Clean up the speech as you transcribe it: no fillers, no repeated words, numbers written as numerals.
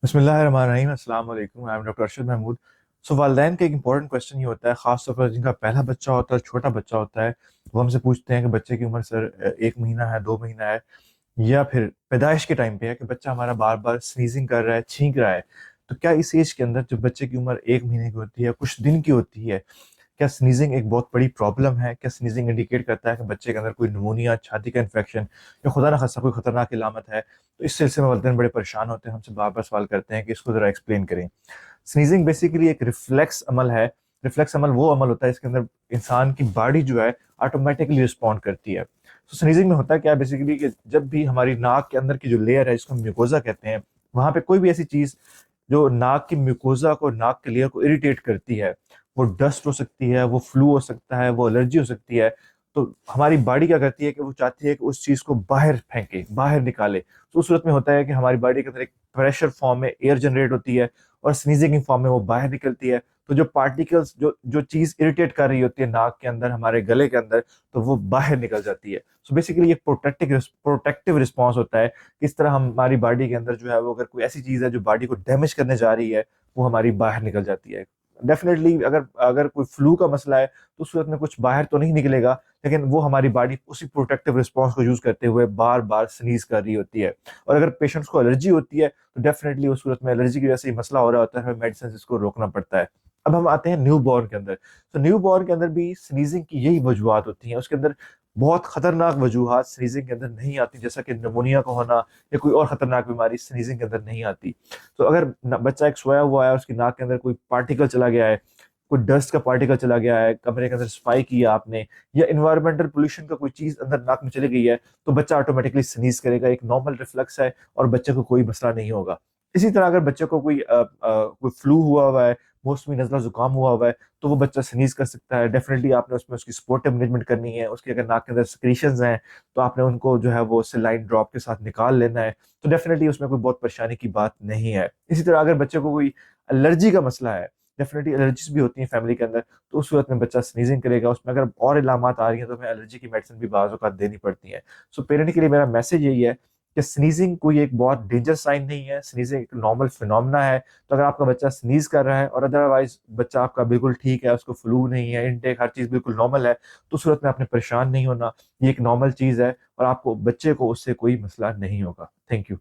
बिस्मिल्लाहिर्रहमानिर्रहीम अस्सलाम वालेकुम। I am doctor Arshad Mahmood. So वालिदैन का एक इंपॉर्टेंट क्वेश्चन ये होता है, खास तौर पर जिनका पहला बच्चा होता है, छोटा बच्चा होता है। वो हमसे पूछते हैं कि बच्चे की उम्र सर 1 महीना है, 2 महीना है, या फिर पैदाइश के टाइम पे है कि बच्चा हमारा बार बार स्नीजिंग कर रहा है, छींक रहा है। तो क्या इस एज के अंदर जब बच्चे की उम्र 1 महीने की होती है, कुछ दिन की होती है, क्या स्नीजिंग एक बहुत बड़ी प्रॉब्लम है? क्या स्नीजिंग इंडिकेट करता है कि बच्चे के अंदर कोई निमोनिया, छाती का इन्फेक्शन या खुदा ना खास्ता कोई खतरनाक इलामत है? तो इस सिलसिले में वालिदैन बड़े परेशान होते हैं, हमसे बार बार सवाल करते हैं कि इसको जरा एक्सप्लेन करें। स्नीजिंग बेसिकली एक रिफ्लेक्स अमल है। रिफ्लेक्स अमल वो अमल होता है इसके अंदर इंसान की बॉडी जो है ऑटोमेटिकली रिस्पॉन्ड करती है। तो स्नीजिंग में होता है क्या बेसिकली कि जब भी हमारी नाक के अंदर की जो लेयर है, जिसको हम म्यूकोजा कहते हैं, वहां पे कोई भी ऐसी चीज जो नाक की म्यूकोजा को, नाक के लेयर को इरिटेट करती है, वो डस्ट हो सकती है, वो फ्लू हो सकता है, वो एलर्जी हो सकती है। तो हमारी बॉडी क्या करती है कि वो चाहती है कि उस चीज को बाहर फेंके, बाहर निकाले। तो उस सूरत में होता है कि हमारी बॉडी के अंदर एक प्रेशर फॉर्म में एयर जनरेट होती है और स्नीजिंग की फॉर्म में वो बाहर निकलती है। तो जो पार्टिकल्स, जो जो चीज इरिटेट कर रही होती है नाक के अंदर, हमारे गले के अंदर, तो वो बाहर निकल जाती है। सो बेसिकली एक प्रोटेक्टिव रिस्पॉन्स होता है। किस तरह हमारी बॉडी के अंदर जो है वो, अगर कोई ऐसी चीज है जो बॉडी को डैमेज करने जा रही है, वो हमारी बाहर निकल जाती है। डेफिनेटली अगर अगर कोई फ्लू का मसला है तो उस सूरत में कुछ बाहर तो नहीं निकलेगा, लेकिन वो हमारी बॉडी उसी प्रोटेक्टिव रिस्पॉन्स को यूज करते हुए बार बार स्नीज कर रही होती है। और अगर पेशेंट्स को एलर्जी होती है तो डेफिनेटली उस सूरत में एलर्जी की वजह से ही मसला हो रहा होता है, हमें मेडिसिन इसको रोकना पड़ता है। अब हम आते हैं न्यू बॉर्न के अंदर। तो न्यू बॉर्न के अंदर भी स्नीजिंग की यही वजूहत होती हैं। उसके अंदर बहुत खतरनाक वजूहत स्नीजिंग के अंदर नहीं आती, जैसा कि निमोनिया का होना या कोई और खतरनाक बीमारी स्नीजिंग के अंदर नहीं आती। तो अगर बच्चा एक सोया हुआ है, उसकी नाक के अंदर कोई पार्टिकल चला गया है, कोई डस्ट का पार्टिकल चला गया है, कमरे के अंदर सफाई किया आपने, या इन्वायरमेंटल पोल्यूशन का कोई चीज अंदर नाक में चली गई है, तो बच्चा ऑटोमेटिकली स्नीज करेगा। एक नॉर्मल रिफ्लेक्स है और बच्चे को कोई मसला नहीं होगा। इसी तरह अगर बच्चे को कोई फ्लू हुआ हुआ है, मौसमी नजला जुकाम हुआ हुआ है, तो वो बच्चा स्नीज कर सकता है। डेफिनेटली आपने उसमें उसकी सपोर्टिव मैनेजमेंट करनी है। उसके अगर नाक के अंदर सिक्रीशंस हैं तो आपने उनको जो है वो सेलाइन ड्रॉप के साथ निकाल लेना है। तो डेफिनेटली उसमें कोई बहुत परेशानी की बात नहीं है। इसी तरह अगर बच्चे को कोई एलर्जी का मसला है, डेफिनेटली एलर्जीज भी होती हैं फैमिली के अंदर, तो उस सूरत में बच्चा स्नीजिंग करेगा। उसमें अगर और इलामात आ रही हैं तो हमें एलर्जी की मेडिसिन भी बाज़ औक़ात देनी पड़ती है। सो पेरेंट के लिए मेरा मैसेज यही है कि स्नीजिंग कोई एक बहुत डेंजर साइन नहीं है, स्नीजिंग एक नॉर्मल फिनोमेना है। तो अगर आपका बच्चा स्नीज कर रहा है और अदरवाइज बच्चा आपका बिल्कुल ठीक है, उसको फ्लू नहीं है, इनटेक हर चीज़ बिल्कुल नॉर्मल है, तो उस सूरत में आपने परेशान नहीं होना। ये एक नॉर्मल चीज़ है और आपको, बच्चे को उससे कोई मसला नहीं होगा। Thank you.